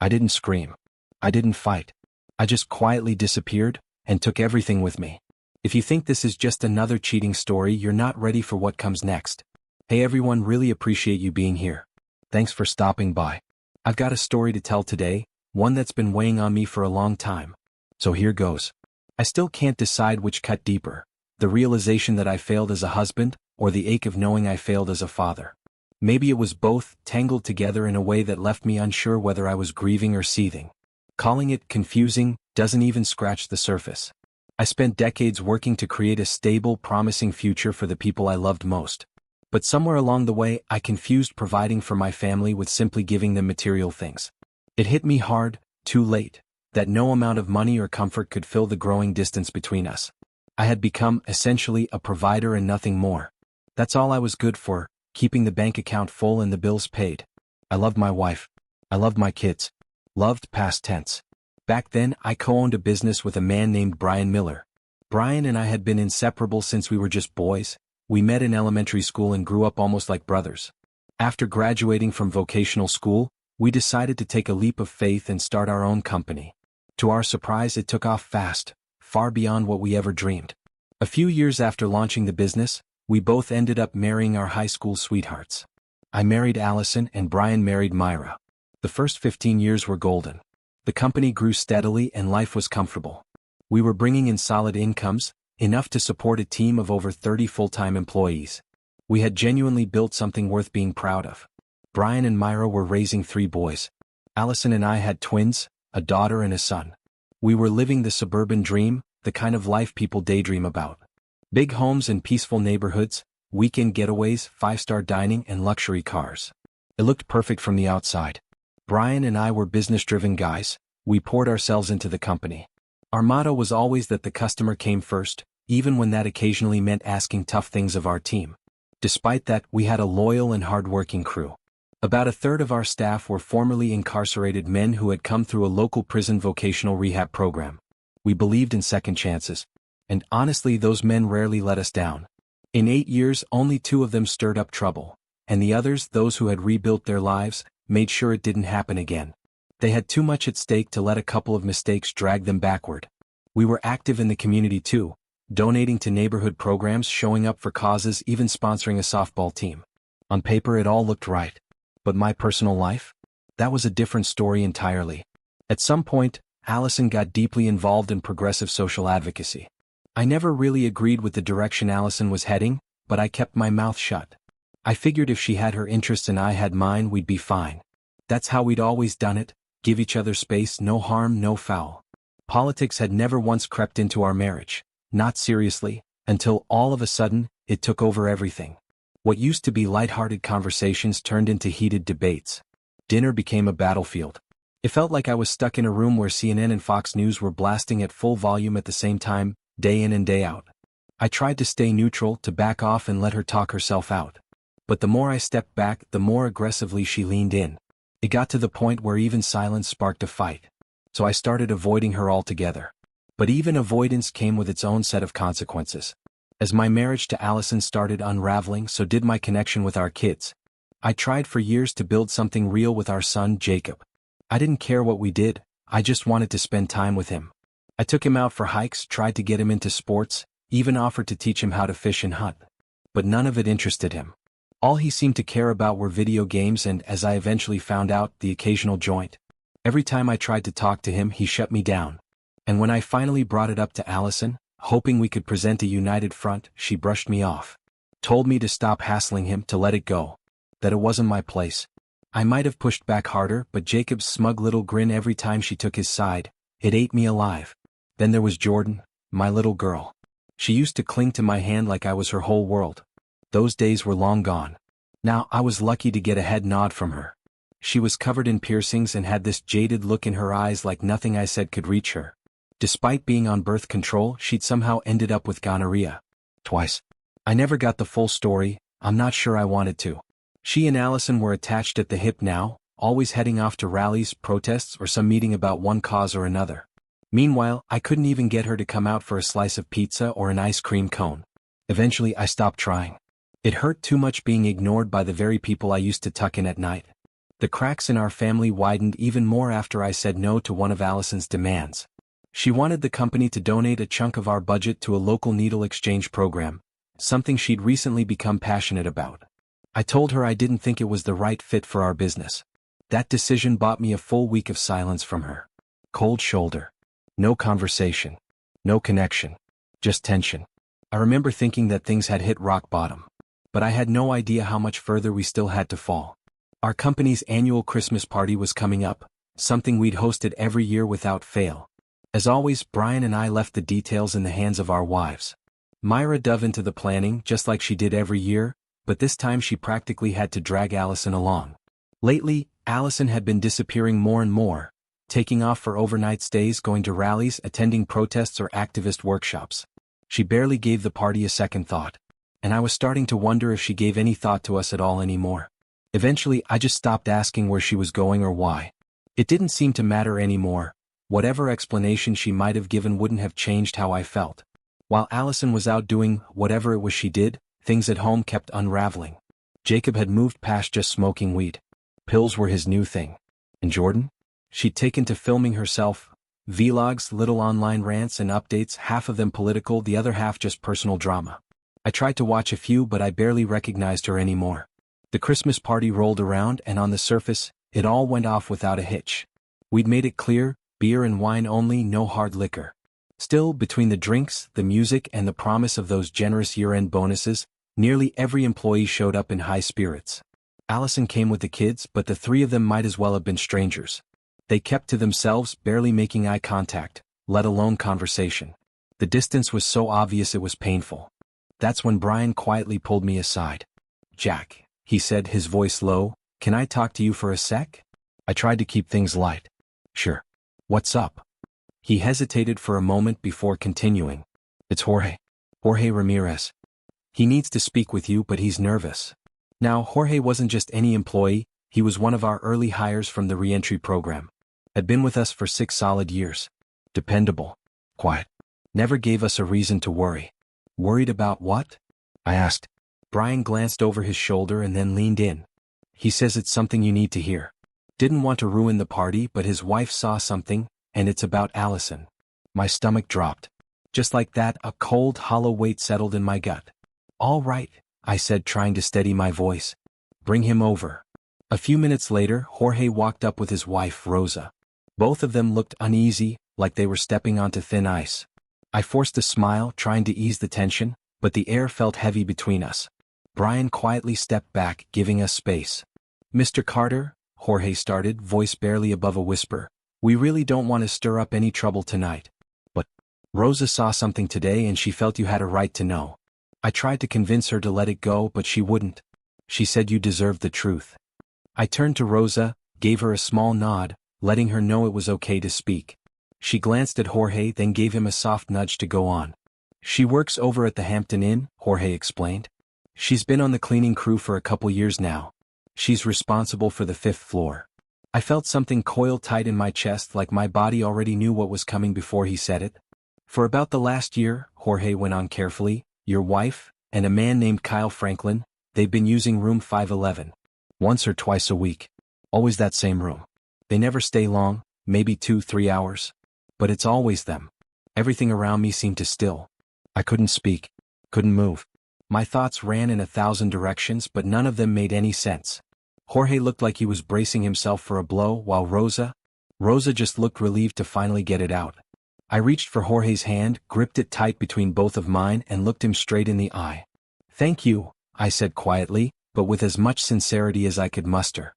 I didn't scream. I didn't fight. I just quietly disappeared and took everything with me. If you think this is just another cheating story, you're not ready for what comes next. Hey everyone, really appreciate you being here. Thanks for stopping by. I've got a story to tell today, one that's been weighing on me for a long time. So here goes. I still can't decide which cut deeper, the realization that I failed as a husband, or the ache of knowing I failed as a father. Maybe it was both, tangled together in a way that left me unsure whether I was grieving or seething. Calling it confusing doesn't even scratch the surface. I spent decades working to create a stable, promising future for the people I loved most. But somewhere along the way, I confused providing for my family with simply giving them material things. It hit me hard, too late, that no amount of money or comfort could fill the growing distance between us. I had become, essentially, a provider and nothing more. That's all I was good for, keeping the bank account full and the bills paid. I loved my wife. I loved my kids. Loved, past tense. Back then, I co-owned a business with a man named Brian Miller. Brian and I had been inseparable since we were just boys. We met in elementary school and grew up almost like brothers. After graduating from vocational school, we decided to take a leap of faith and start our own company. To our surprise, it took off fast, far beyond what we ever dreamed. A few years after launching the business, we both ended up marrying our high school sweethearts. I married Allison and Brian married Myra. The first 15 years were golden. The company grew steadily and life was comfortable. We were bringing in solid incomes, enough to support a team of over 30 full-time employees. We had genuinely built something worth being proud of. Brian and Myra were raising 3 boys. Allison and I had twins, a daughter and a son. We were living the suburban dream, the kind of life people daydream about. Big homes and peaceful neighborhoods, weekend getaways, 5-star dining and luxury cars. It looked perfect from the outside. Brian and I were business-driven guys. We poured ourselves into the company. Our motto was always that the customer came first, even when that occasionally meant asking tough things of our team. Despite that, we had a loyal and hard-working crew. About a third of our staff were formerly incarcerated men who had come through a local prison vocational rehab program. We believed in second chances. And honestly, those men rarely let us down. In 8 years, only 2 of them stirred up trouble. And the others, those who had rebuilt their lives, made sure it didn't happen again. They had too much at stake to let a couple of mistakes drag them backward. We were active in the community too, donating to neighborhood programs, showing up for causes, even sponsoring a softball team. On paper, it all looked right. But my personal life? That was a different story entirely. At some point, Allison got deeply involved in progressive social advocacy. I never really agreed with the direction Allison was heading, but I kept my mouth shut. I figured if she had her interests and I had mine, we'd be fine. That's how we'd always done it, give each other space, no harm, no foul. Politics had never once crept into our marriage, not seriously, until all of a sudden, it took over everything. What used to be lighthearted conversations turned into heated debates. Dinner became a battlefield. It felt like I was stuck in a room where CNN and Fox News were blasting at full volume at the same time, day in and day out. I tried to stay neutral, to back off and let her talk herself out. But the more I stepped back, the more aggressively she leaned in. It got to the point where even silence sparked a fight. So I started avoiding her altogether. But even avoidance came with its own set of consequences. As my marriage to Allison started unraveling, so did my connection with our kids. I tried for years to build something real with our son, Jacob. I didn't care what we did, I just wanted to spend time with him. I took him out for hikes, tried to get him into sports, even offered to teach him how to fish and hunt. But none of it interested him. All he seemed to care about were video games and, as I eventually found out, the occasional joint. Every time I tried to talk to him, he shut me down. And when I finally brought it up to Allison, hoping we could present a united front, she brushed me off. Told me to stop hassling him, to let it go. That it wasn't my place. I might have pushed back harder, but Jacob's smug little grin every time she took his side, it ate me alive. Then there was Jordan, my little girl. She used to cling to my hand like I was her whole world. Those days were long gone. Now, I was lucky to get a head nod from her. She was covered in piercings and had this jaded look in her eyes like nothing I said could reach her. Despite being on birth control, she'd somehow ended up with gonorrhea. Twice. I never got the full story, I'm not sure I wanted to. She and Allison were attached at the hip now, always heading off to rallies, protests, or some meeting about one cause or another. Meanwhile, I couldn't even get her to come out for a slice of pizza or an ice cream cone. Eventually, I stopped trying. It hurt too much being ignored by the very people I used to tuck in at night. The cracks in our family widened even more after I said no to one of Allison's demands. She wanted the company to donate a chunk of our budget to a local needle exchange program, something she'd recently become passionate about. I told her I didn't think it was the right fit for our business. That decision bought me a full week of silence from her. Cold shoulder. No conversation. No connection. Just tension. I remember thinking that things had hit rock bottom. But I had no idea how much further we still had to fall. Our company's annual Christmas party was coming up, something we'd hosted every year without fail. As always, Brian and I left the details in the hands of our wives. Myra dove into the planning just like she did every year, but this time she practically had to drag Allison along. Lately, Allison had been disappearing more and more, taking off for overnight stays, going to rallies, attending protests or activist workshops. She barely gave the party a second thought, and I was starting to wonder if she gave any thought to us at all anymore. Eventually, I just stopped asking where she was going or why. It didn't seem to matter anymore. Whatever explanation she might have given wouldn't have changed how I felt. While Allison was out doing whatever it was she did, things at home kept unraveling. Jacob had moved past just smoking weed. Pills were his new thing. And Jordan? She'd taken to filming herself. Vlogs, little online rants and updates, half of them political, the other half just personal drama. I tried to watch a few, but I barely recognized her anymore. The Christmas party rolled around, and on the surface, it all went off without a hitch. We'd made it clear, beer and wine only, no hard liquor. Still, between the drinks, the music, and the promise of those generous year-end bonuses, nearly every employee showed up in high spirits. Allison came with the kids, but the three of them might as well have been strangers. They kept to themselves, barely making eye contact, let alone conversation. The distance was so obvious it was painful. That's when Brian quietly pulled me aside. "Jack," he said, his voice low, "can I talk to you for a sec?" I tried to keep things light. "Sure. What's up?" He hesitated for a moment before continuing. "It's Jorge. Jorge Ramirez. He needs to speak with you, but he's nervous." Now, Jorge wasn't just any employee, he was one of our early hires from the reentry program. Had been with us for 6 solid years. Dependable. Quiet. Never gave us a reason to worry. "Worried about what?" I asked. Brian glanced over his shoulder and then leaned in. "He says it's something you need to hear. Didn't want to ruin the party, but his wife saw something, and it's about Allison." My stomach dropped. Just like that, a cold, hollow weight settled in my gut. "All right," I said, trying to steady my voice. "Bring him over." A few minutes later, Jorge walked up with his wife, Rosa. Both of them looked uneasy, like they were stepping onto thin ice. I forced a smile, trying to ease the tension, but the air felt heavy between us. Brian quietly stepped back, giving us space. "Mr. Carter," Jorge started, voice barely above a whisper, "we really don't want to stir up any trouble tonight. But Rosa saw something today and she felt you had a right to know." I tried to convince her to let it go, but she wouldn't. "She said you deserved the truth." I turned to Rosa, gave her a small nod, letting her know it was okay to speak. She glanced at Jorge, then gave him a soft nudge to go on. "She works over at the Hampton Inn," Jorge explained. "She's been on the cleaning crew for a couple years now. She's responsible for the 5th floor." I felt something coil tight in my chest, like my body already knew what was coming before he said it. "For about the last year," Jorge went on carefully, "your wife, and a man named Kyle Franklin, they've been using room 511. Once or twice a week. Always that same room. They never stay long, maybe 2-3 hours. But it's always them." Everything around me seemed to still. I couldn't speak. Couldn't move. My thoughts ran in 1,000 directions, but none of them made any sense. Jorge looked like he was bracing himself for a blow, while Rosa just looked relieved to finally get it out. I reached for Jorge's hand, gripped it tight between both of mine, and looked him straight in the eye. "Thank you," I said quietly, but with as much sincerity as I could muster.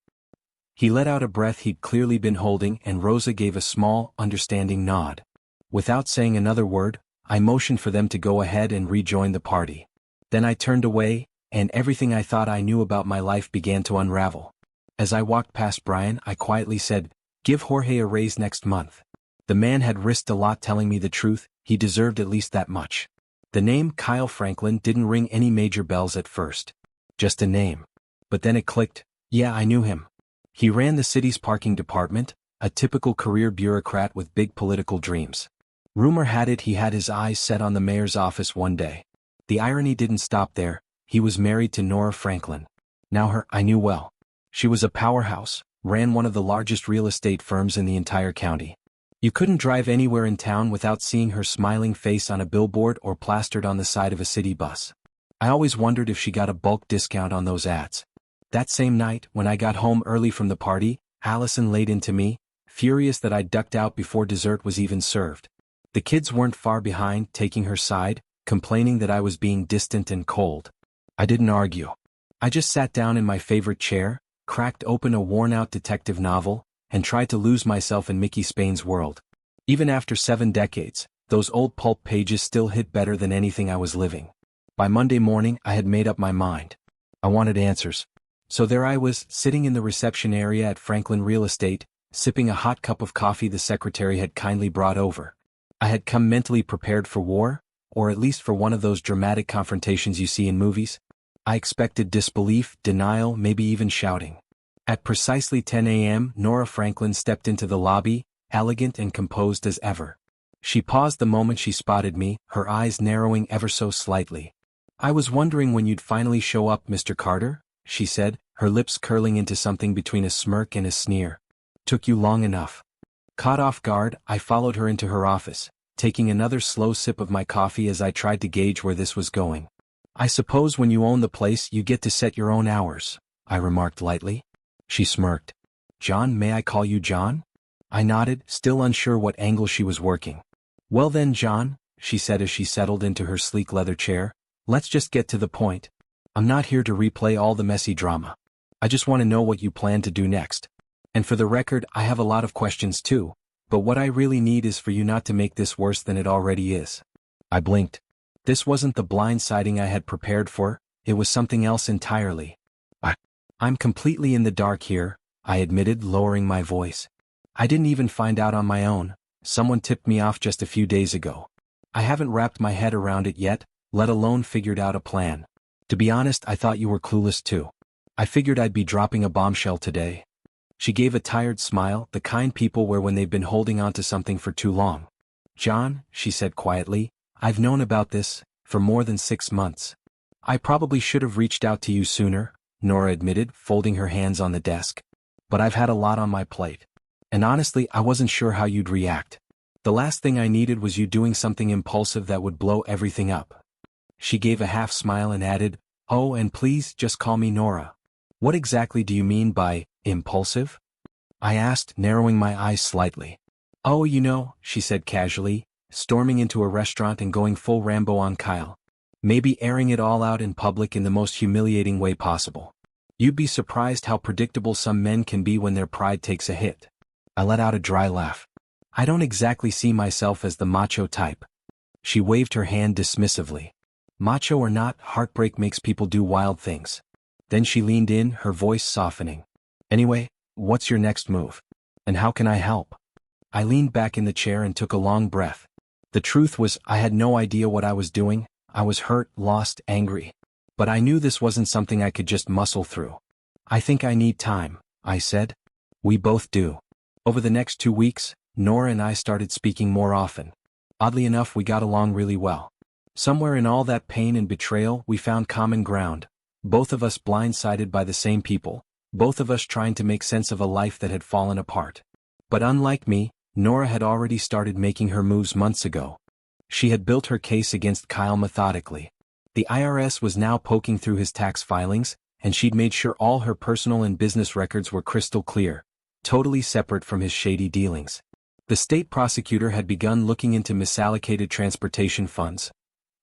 He let out a breath he'd clearly been holding, and Rosa gave a small, understanding nod. Without saying another word, I motioned for them to go ahead and rejoin the party. Then I turned away, and everything I thought I knew about my life began to unravel. As I walked past Brian, I quietly said, "Give Jorge a raise next month." The man had risked a lot telling me the truth, he deserved at least that much. The name Kyle Franklin didn't ring any major bells at first. Just a name. But then it clicked. Yeah, I knew him. He ran the city's parking department, a typical career bureaucrat with big political dreams. Rumor had it he had his eyes set on the mayor's office one day. The irony didn't stop there, he was married to Nora Franklin. Now her, I knew well. She was a powerhouse, ran one of the largest real estate firms in the entire county. You couldn't drive anywhere in town without seeing her smiling face on a billboard or plastered on the side of a city bus. I always wondered if she got a bulk discount on those ads. That same night, when I got home early from the party, Allison laid into me, furious that I'd ducked out before dessert was even served. The kids weren't far behind, taking her side, complaining that I was being distant and cold. I didn't argue. I just sat down in my favorite chair, cracked open a worn-out detective novel, and tried to lose myself in Mickey Spain's world. Even after 7 decades, those old pulp pages still hit better than anything I was living. By Monday morning, I had made up my mind. I wanted answers. So there I was, sitting in the reception area at Franklin Real Estate, sipping a hot cup of coffee the secretary had kindly brought over. I had come mentally prepared for war, or at least for one of those dramatic confrontations you see in movies. I expected disbelief, denial, maybe even shouting. At precisely 10 a.m., Nora Franklin stepped into the lobby, elegant and composed as ever. She paused the moment she spotted me, her eyes narrowing ever so slightly. "I was wondering when you'd finally show up, Mr. Carter," she said, her lips curling into something between a smirk and a sneer. "Took you long enough." Caught off guard, I followed her into her office, taking another slow sip of my coffee as I tried to gauge where this was going. "I suppose when you own the place you get to set your own hours," I remarked lightly. She smirked. "John, may I call you John?" I nodded, still unsure what angle she was working. "Well then, John," she said as she settled into her sleek leather chair, "let's just get to the point. I'm not here to replay all the messy drama. I just want to know what you plan to do next. And for the record, I have a lot of questions too, but what I really need is for you not to make this worse than it already is." I blinked. This wasn't the blindsiding I had prepared for, it was something else entirely. I'm completely in the dark here," I admitted, lowering my voice. "I didn't even find out on my own. Someone tipped me off just a few days ago. I haven't wrapped my head around it yet, let alone figured out a plan. To be honest, I thought you were clueless too. I figured I'd be dropping a bombshell today." She gave a tired smile, the kind people wear when they've been holding on to something for too long. "John," she said quietly, "I've known about this for more than 6 months. I probably should have reached out to you sooner," Nora admitted, folding her hands on the desk. "But I've had a lot on my plate. And honestly, I wasn't sure how you'd react. The last thing I needed was you doing something impulsive that would blow everything up." She gave a half smile and added, "Oh, and please just call me Nora." "What exactly do you mean by impulsive?" I asked, narrowing my eyes slightly. "Oh, you know," she said casually, storming into a restaurant and going full Rambo on Kyle. Maybe airing it all out in public in the most humiliating way possible. "You'd be surprised how predictable some men can be when their pride takes a hit." I let out a dry laugh. "I don't exactly see myself as the macho type." She waved her hand dismissively. "Macho or not, heartbreak makes people do wild things." Then she leaned in, her voice softening. "Anyway, what's your next move? And how can I help?" I leaned back in the chair and took a long breath. The truth was, I had no idea what I was doing. I was hurt, lost, angry. But I knew this wasn't something I could just muscle through. "I think I need time," I said. "We both do." Over the next 2 weeks, Nora and I started speaking more often. Oddly enough, we got along really well. Somewhere in all that pain and betrayal, we found common ground. Both of us blindsided by the same people, both of us trying to make sense of a life that had fallen apart. But unlike me, Nora had already started making her moves months ago. She had built her case against Kyle methodically. The IRS was now poking through his tax filings, and she'd made sure all her personal and business records were crystal clear, totally separate from his shady dealings. The state prosecutor had begun looking into misallocated transportation funds,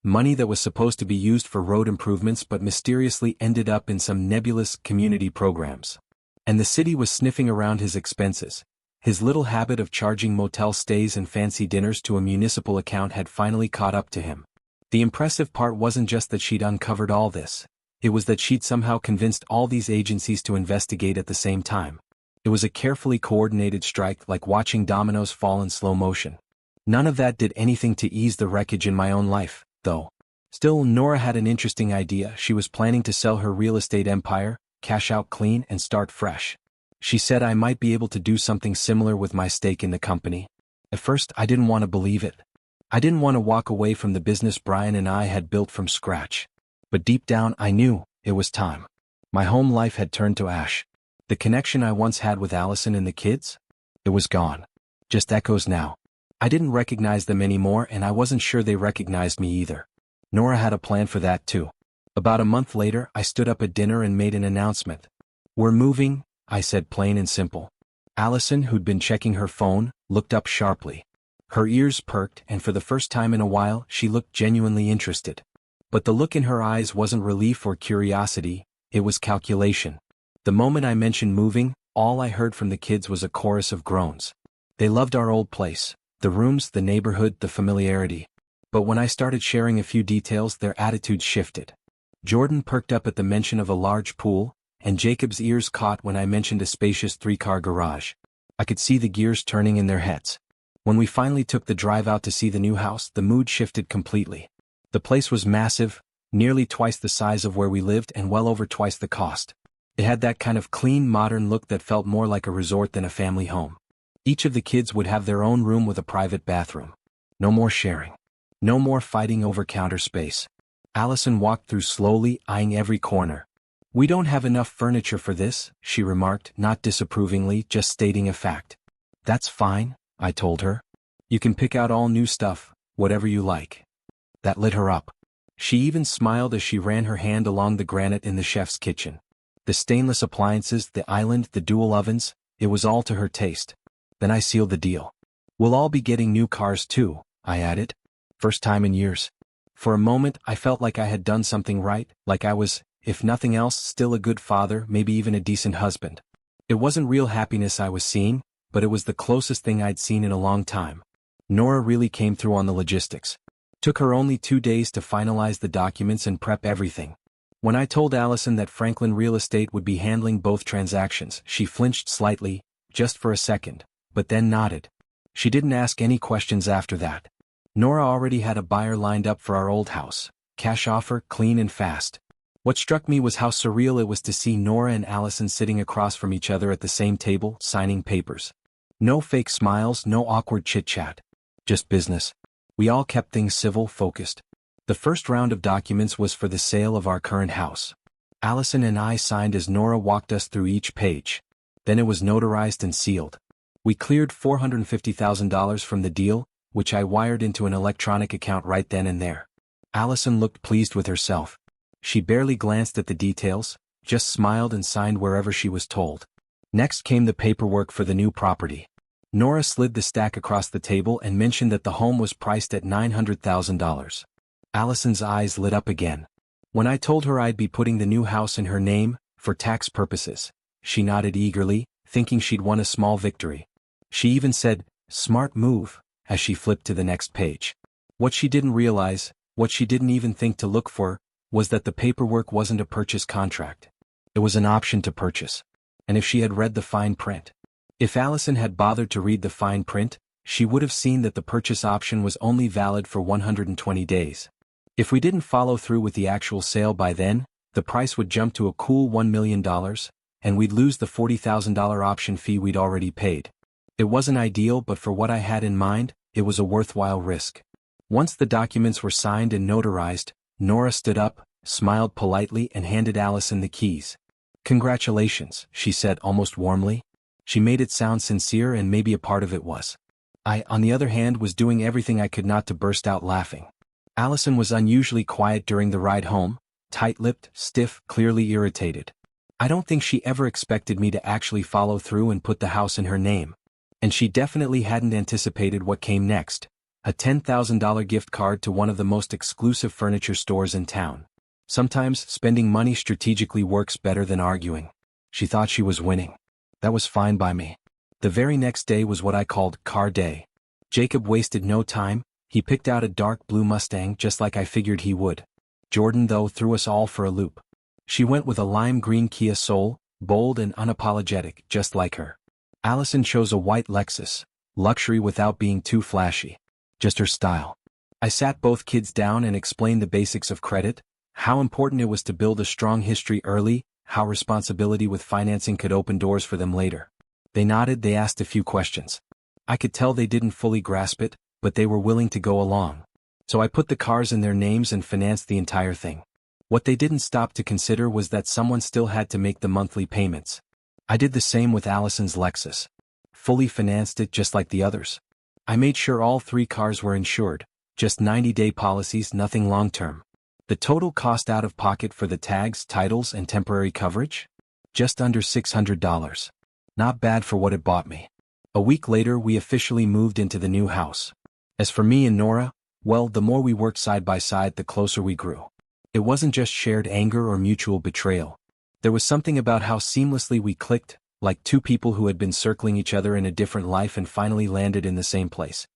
money that was supposed to be used for road improvements but mysteriously ended up in some nebulous community programs. And the city was sniffing around his expenses. His little habit of charging motel stays and fancy dinners to a municipal account had finally caught up to him. The impressive part wasn't just that she'd uncovered all this, it was that she'd somehow convinced all these agencies to investigate at the same time. It was a carefully coordinated strike, like watching dominoes fall in slow motion. None of that did anything to ease the wreckage in my own life, though. Still, Nora had an interesting idea. She was planning to sell her real estate empire, cash out clean, and start fresh. She said I might be able to do something similar with my stake in the company. At first, I didn't want to believe it. I didn't want to walk away from the business Brian and I had built from scratch. But deep down, I knew it was time. My home life had turned to ash. The connection I once had with Allison and the kids? It was gone. Just echoes now. I didn't recognize them anymore, and I wasn't sure they recognized me either. Nora had a plan for that too. About a month later, I stood up at dinner and made an announcement. "We're moving," I said, plain and simple. Allison, who'd been checking her phone, looked up sharply. Her ears perked, and for the first time in a while, she looked genuinely interested. But the look in her eyes wasn't relief or curiosity, it was calculation. The moment I mentioned moving, all I heard from the kids was a chorus of groans. They loved our old place, the rooms, the neighborhood, the familiarity. But when I started sharing a few details, their attitudes shifted. Jordan perked up at the mention of a large pool, and Jacob's ears caught when I mentioned a spacious 3-car garage. I could see the gears turning in their heads. When we finally took the drive out to see the new house, the mood shifted completely. The place was massive, nearly twice the size of where we lived and well over twice the cost. It had that kind of clean, modern look that felt more like a resort than a family home. Each of the kids would have their own room with a private bathroom. No more sharing. No more fighting over counter space. Allison walked through slowly, eyeing every corner. "We don't have enough furniture for this," she remarked, not disapprovingly, just stating a fact. "That's fine," I told her. "You can pick out all new stuff, whatever you like." That lit her up. She even smiled as she ran her hand along the granite in the chef's kitchen. The stainless appliances, the island, the dual ovens, it was all to her taste. Then I sealed the deal. "We'll all be getting new cars too," I added. First time in years. For a moment, I felt like I had done something right, like I was, if nothing else, still a good father, maybe even a decent husband. It wasn't real happiness I was seeing, but it was the closest thing I'd seen in a long time. Nora really came through on the logistics. Took her only 2 days to finalize the documents and prep everything. When I told Allison that Franklin Real Estate would be handling both transactions, she flinched slightly, just for a second, but then nodded. She didn't ask any questions after that. Nora already had a buyer lined up for our old house. Cash offer, clean and fast. What struck me was how surreal it was to see Nora and Allison sitting across from each other at the same table, signing papers. No fake smiles, no awkward chit-chat. Just business. We all kept things civil, focused. The first round of documents was for the sale of our current house. Allison and I signed as Nora walked us through each page. Then it was notarized and sealed. We cleared $450,000 from the deal, which I wired into an electronic account right then and there. Allison looked pleased with herself. She barely glanced at the details, just smiled and signed wherever she was told. Next came the paperwork for the new property. Nora slid the stack across the table and mentioned that the home was priced at $900,000. Allison's eyes lit up again. When I told her I'd be putting the new house in her name, for tax purposes, she nodded eagerly, thinking she'd won a small victory. She even said, "Smart move," as she flipped to the next page. What she didn't realize, what she didn't even think to look for, was that the paperwork wasn't a purchase contract. It was an option to purchase. And if she had read the fine print. If Allison had bothered to read the fine print, she would have seen that the purchase option was only valid for 120 days. If we didn't follow through with the actual sale by then, the price would jump to a cool $1 million, and we'd lose the $40,000 option fee we'd already paid. It wasn't ideal, but for what I had in mind, it was a worthwhile risk. Once the documents were signed and notarized, Nora stood up, smiled politely and handed Allison the keys. "Congratulations," she said almost warmly. She made it sound sincere, and maybe a part of it was. I, on the other hand, was doing everything I could not to burst out laughing. Allison was unusually quiet during the ride home, tight-lipped, stiff, clearly irritated. I don't think she ever expected me to actually follow through and put the house in her name. And she definitely hadn't anticipated what came next, a $10,000 gift card to one of the most exclusive furniture stores in town. Sometimes spending money strategically works better than arguing. She thought she was winning. That was fine by me. The very next day was what I called car day. Jacob wasted no time. He picked out a dark blue Mustang just like I figured he would. Jordan, though, threw us all for a loop. She went with a lime green Kia Soul, bold and unapologetic, just like her. Allison chose a white Lexus, luxury without being too flashy. Just her style. I sat both kids down and explained the basics of credit, how important it was to build a strong history early, how responsibility with financing could open doors for them later. They nodded, they asked a few questions. I could tell they didn't fully grasp it, but they were willing to go along. So I put the cars in their names and financed the entire thing. What they didn't stop to consider was that someone still had to make the monthly payments. I did the same with Allison's Lexus. Fully financed it just like the others. I made sure all 3 cars were insured, just 90-day policies, nothing long-term. The total cost out of pocket for the tags, titles, and temporary coverage? Just under $600. Not bad for what it bought me. A week later we officially moved into the new house. As for me and Nora, well, the more we worked side by side the closer we grew. It wasn't just shared anger or mutual betrayal. There was something about how seamlessly we clicked, like 2 people who had been circling each other in a different life and finally landed in the same place.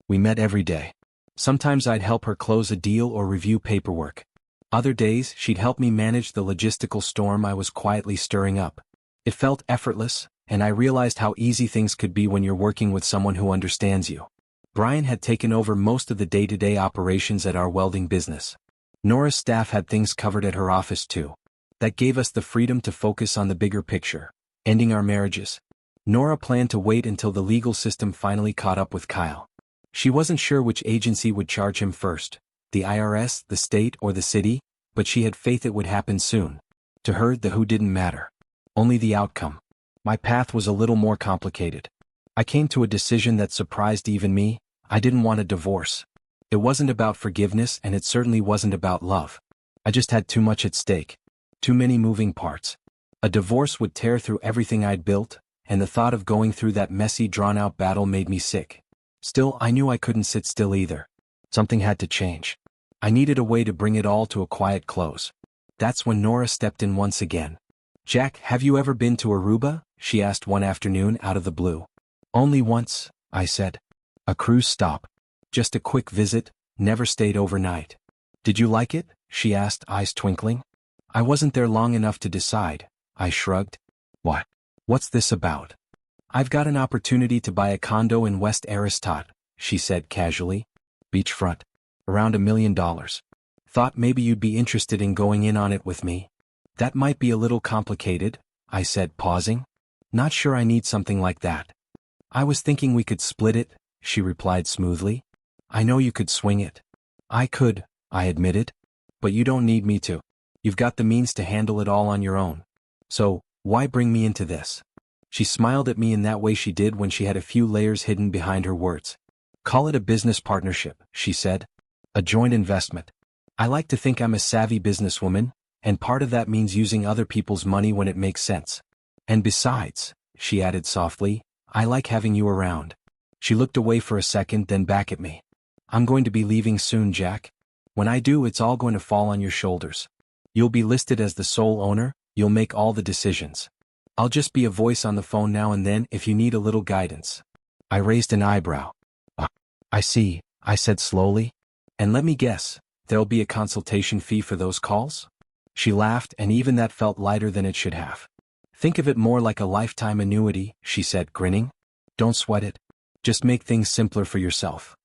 We met every day. Sometimes I'd help her close a deal or review paperwork. Other days, she'd help me manage the logistical storm I was quietly stirring up. It felt effortless, and I realized how easy things could be when you're working with someone who understands you. Brian had taken over most of the day-to-day operations at our welding business. Nora's staff had things covered at her office too. That gave us the freedom to focus on the bigger picture, ending our marriages. Nora planned to wait until the legal system finally caught up with Kyle. She wasn't sure which agency would charge him first, the IRS, the state, or the city, but she had faith it would happen soon. To her, the who didn't matter. Only the outcome. My path was a little more complicated. I came to a decision that surprised even me. I didn't want a divorce. It wasn't about forgiveness, and it certainly wasn't about love. I just had too much at stake. Too many moving parts. A divorce would tear through everything I'd built, and the thought of going through that messy, drawn-out battle made me sick. Still, I knew I couldn't sit still either. Something had to change. I needed a way to bring it all to a quiet close. That's when Nora stepped in once again. "Jack, have you ever been to Aruba?" she asked one afternoon out of the blue. "Only once," I said. "A cruise stop. Just a quick visit, never stayed overnight." "Did you like it?" she asked, eyes twinkling. "I wasn't there long enough to decide," I shrugged. "What? What's this about?" "I've got an opportunity to buy a condo in West Aristotle," she said casually. "Beachfront. Around $1 million. Thought maybe you'd be interested in going in on it with me." "That might be a little complicated," I said, pausing. "Not sure I need something like that." "I was thinking we could split it," she replied smoothly. "I know you could swing it." "I could," I admitted. "But you don't need me to. You've got the means to handle it all on your own. So, why bring me into this?" She smiled at me in that way she did when she had a few layers hidden behind her words. "Call it a business partnership," she said. "A joint investment. I like to think I'm a savvy businesswoman, and part of that means using other people's money when it makes sense. And besides," she added softly, "I like having you around." She looked away for a second, then back at me. "I'm going to be leaving soon, Jack. When I do, it's all going to fall on your shoulders. You'll be listed as the sole owner, you'll make all the decisions. I'll just be a voice on the phone now and then if you need a little guidance." I raised an eyebrow. "I see," I said slowly. "And let me guess, there'll be a consultation fee for those calls?" She laughed, and even that felt lighter than it should have. "Think of it more like a lifetime annuity," she said, grinning. "Don't sweat it. Just make things simpler for yourself."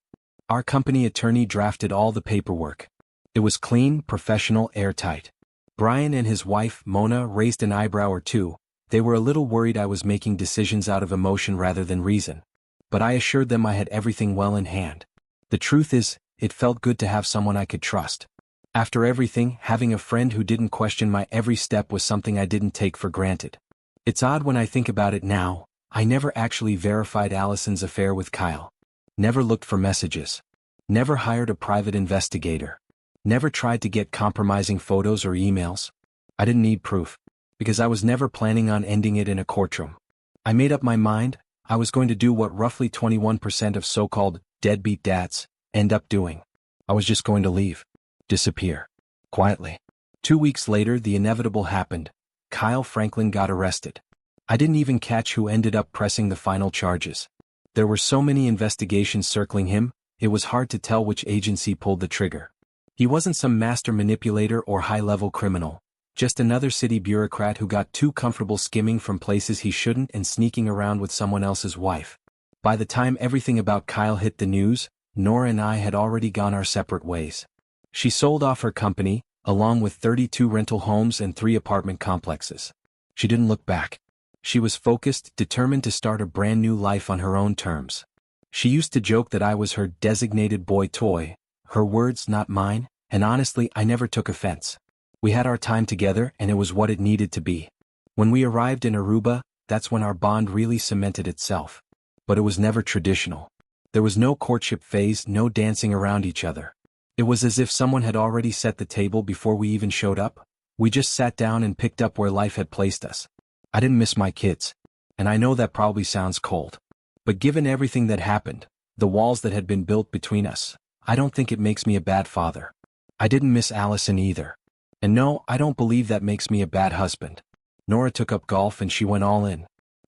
Our company attorney drafted all the paperwork. It was clean, professional, airtight. Brian and his wife, Mona, raised an eyebrow or two. They were a little worried I was making decisions out of emotion rather than reason. But I assured them I had everything well in hand. The truth is, it felt good to have someone I could trust. After everything, having a friend who didn't question my every step was something I didn't take for granted. It's odd when I think about it now. I never actually verified Allison's affair with Kyle. Never looked for messages. Never hired a private investigator. Never tried to get compromising photos or emails. I didn't need proof, because I was never planning on ending it in a courtroom. I made up my mind. I was going to do what roughly 21% of so-called deadbeat dads end up doing. I was just going to leave. Disappear. Quietly. 2 weeks later, the inevitable happened. Kyle Franklin got arrested. I didn't even catch who ended up pressing the final charges. There were so many investigations circling him, it was hard to tell which agency pulled the trigger. He wasn't some master manipulator or high-level criminal, just another city bureaucrat who got too comfortable skimming from places he shouldn't and sneaking around with someone else's wife. By the time everything about Kyle hit the news, Nora and I had already gone our separate ways. She sold off her company, along with 32 rental homes and 3 apartment complexes. She didn't look back. She was focused, determined to start a brand new life on her own terms. She used to joke that I was her designated boy toy, her words not mine, and honestly I never took offense. We had our time together and it was what it needed to be. When we arrived in Aruba, that's when our bond really cemented itself. But it was never traditional. There was no courtship phase, no dancing around each other. It was as if someone had already set the table before we even showed up. We just sat down and picked up where life had placed us. I didn't miss my kids. And I know that probably sounds cold. But given everything that happened, the walls that had been built between us, I don't think it makes me a bad father. I didn't miss Allison either. And no, I don't believe that makes me a bad husband. Nora took up golf and she went all in.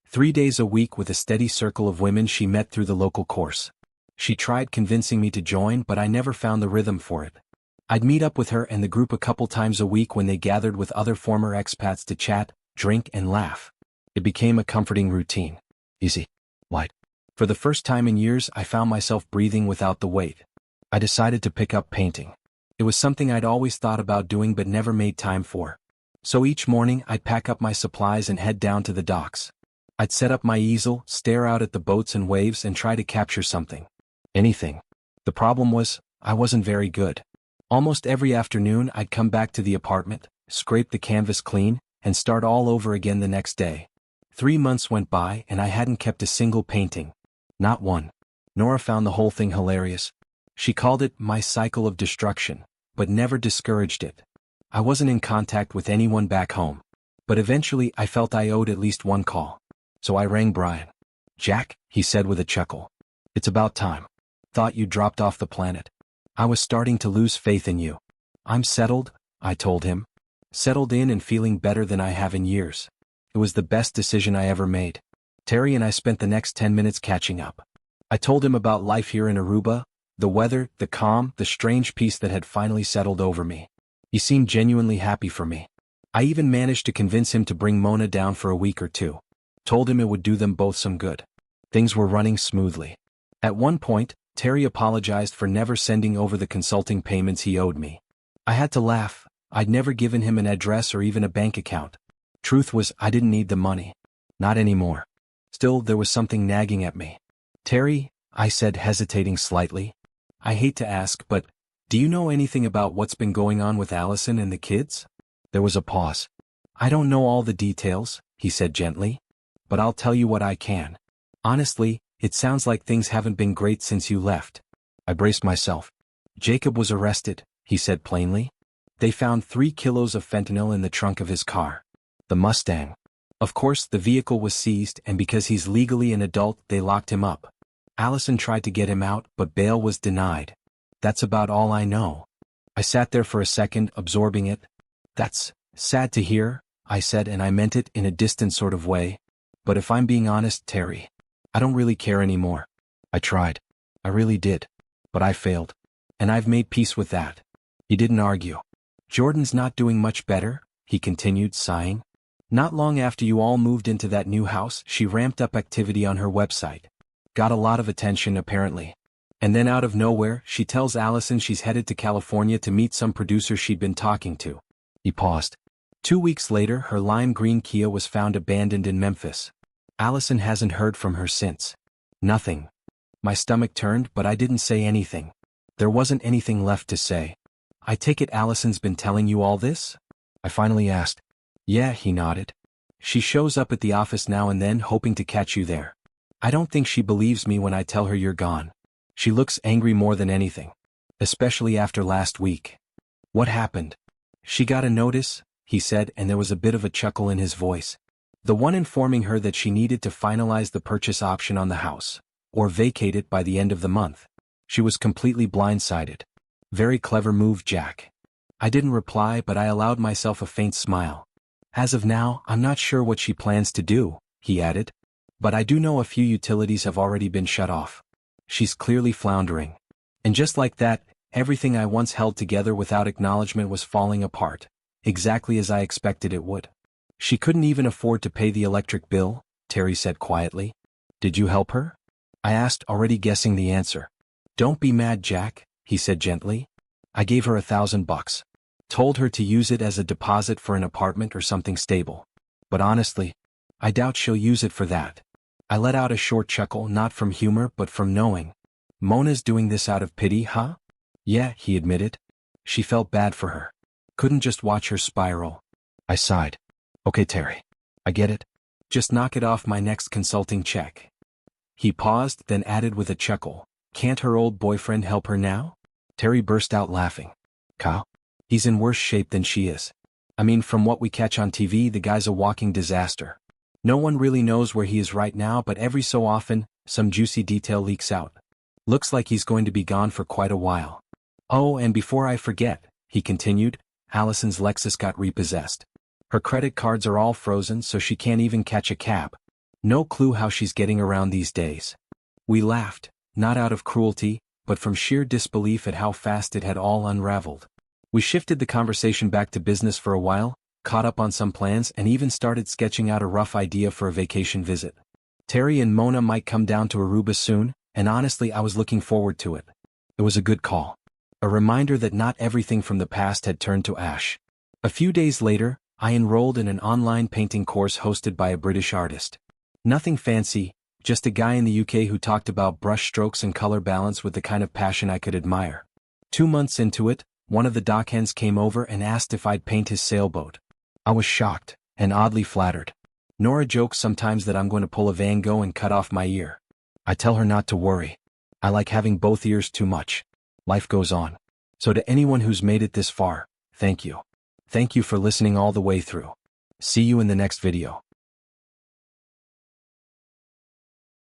3 days a week with a steady circle of women she met through the local course. She tried convincing me to join, but I never found the rhythm for it. I'd meet up with her and the group a couple times a week when they gathered with other former expats to chat, drink, and laugh. It became a comforting routine. Easy. Light. For the first time in years, I found myself breathing without the weight. I decided to pick up painting. It was something I'd always thought about doing but never made time for. So each morning, I'd pack up my supplies and head down to the docks. I'd set up my easel, stare out at the boats and waves and try to capture something. Anything. The problem was, I wasn't very good. Almost every afternoon I'd come back to the apartment, scrape the canvas clean, and start all over again the next day. 3 months went by and I hadn't kept a single painting. Not one. Nora found the whole thing hilarious. She called it my cycle of destruction, but never discouraged it. I wasn't in contact with anyone back home. But eventually I felt I owed at least one call. So I rang Brian. "Jack," he said with a chuckle. "It's about time. Thought you dropped off the planet. I was starting to lose faith in you." "I'm settled," I told him. "Settled in and feeling better than I have in years. It was the best decision I ever made." Terry and I spent the next 10 minutes catching up. I told him about life here in Aruba, the weather, the calm, the strange peace that had finally settled over me. He seemed genuinely happy for me. I even managed to convince him to bring Mona down for a week or two. Told him it would do them both some good. Things were running smoothly. At one point, Terry apologized for never sending over the consulting payments he owed me. I had to laugh. I'd never given him an address or even a bank account. Truth was, I didn't need the money. Not anymore. Still, there was something nagging at me. "Terry," I said, hesitating slightly. "I hate to ask, but do you know anything about what's been going on with Allison and the kids?" There was a pause. "I don't know all the details," he said gently. "But I'll tell you what I can. Honestly, it sounds like things haven't been great since you left." I braced myself. "Jacob was arrested," he said plainly. "They found 3 kilos of fentanyl in the trunk of his car. The Mustang. Of course, the vehicle was seized, and because he's legally an adult, they locked him up. Allison tried to get him out, but bail was denied. That's about all I know." I sat there for a second, absorbing it. "That's sad to hear," I said, and I meant it in a distant sort of way. "But if I'm being honest, Terry, I don't really care anymore. I tried. I really did. But I failed. And I've made peace with that." He didn't argue. "Jordan's not doing much better," he continued, sighing. "Not long after you all moved into that new house, she ramped up activity on her website. Got a lot of attention, apparently. And then out of nowhere, she tells Allison she's headed to California to meet some producer she'd been talking to." He paused. 2 weeks later, her lime green Kia was found abandoned in Memphis. Allison hasn't heard from her since. Nothing. My stomach turned, but I didn't say anything. There wasn't anything left to say. "I take it Allison's been telling you all this?" I finally asked. "Yeah," he nodded. "She shows up at the office now and then, hoping to catch you there. I don't think she believes me when I tell her you're gone. She looks angry more than anything. Especially after last week." "What happened?" "She got a notice," he said, and there was a bit of a chuckle in his voice. "The one informing her that she needed to finalize the purchase option on the house, or vacate it by the end of the month. She was completely blindsided. Very clever move, Jack." I didn't reply, but I allowed myself a faint smile. "As of now, I'm not sure what she plans to do," he added. "But I do know a few utilities have already been shut off. She's clearly floundering." And just like that, everything I once held together without acknowledgement was falling apart, exactly as I expected it would. "She couldn't even afford to pay the electric bill," Terry said quietly. "Did you help her?" I asked, already guessing the answer. "Don't be mad, Jack," he said gently. "I gave her $1,000. Told her to use it as a deposit for an apartment or something stable. But honestly, I doubt she'll use it for that." I let out a short chuckle, not from humor but from knowing. "Mona's doing this out of pity, huh?" "Yeah," he admitted. "She felt bad for her. Couldn't just watch her spiral." I sighed. "Okay, Terry. I get it. Just knock it off my next consulting check. He paused, then added with a chuckle, can't her old boyfriend help her now? Terry burst out laughing. Kyle? He's in worse shape than she is. I mean, from what we catch on TV, the guy's a walking disaster. No one really knows where he is right now, but every so often, some juicy detail leaks out. Looks like he's going to be gone for quite a while. Oh, and before I forget, he continued, Allison's Lexus got repossessed. Her credit cards are all frozen, so she can't even catch a cab. No clue how she's getting around these days. We laughed, not out of cruelty, but from sheer disbelief at how fast it had all unraveled. We shifted the conversation back to business for a while, caught up on some plans, and even started sketching out a rough idea for a vacation visit. Terry and Mona might come down to Aruba soon, and honestly I was looking forward to it. It was a good call. A reminder that not everything from the past had turned to ash. A few days later, I enrolled in an online painting course hosted by a British artist. Nothing fancy, just a guy in the UK who talked about brush strokes and color balance with the kind of passion I could admire. 2 months into it, one of the dockhands came over and asked if I'd paint his sailboat. I was shocked, and oddly flattered. Nora jokes sometimes that I'm going to pull a Van Gogh and cut off my ear. I tell her not to worry. I like having both ears too much. Life goes on. So to anyone who's made it this far, thank you. Thank you for listening all the way through. See you in the next video.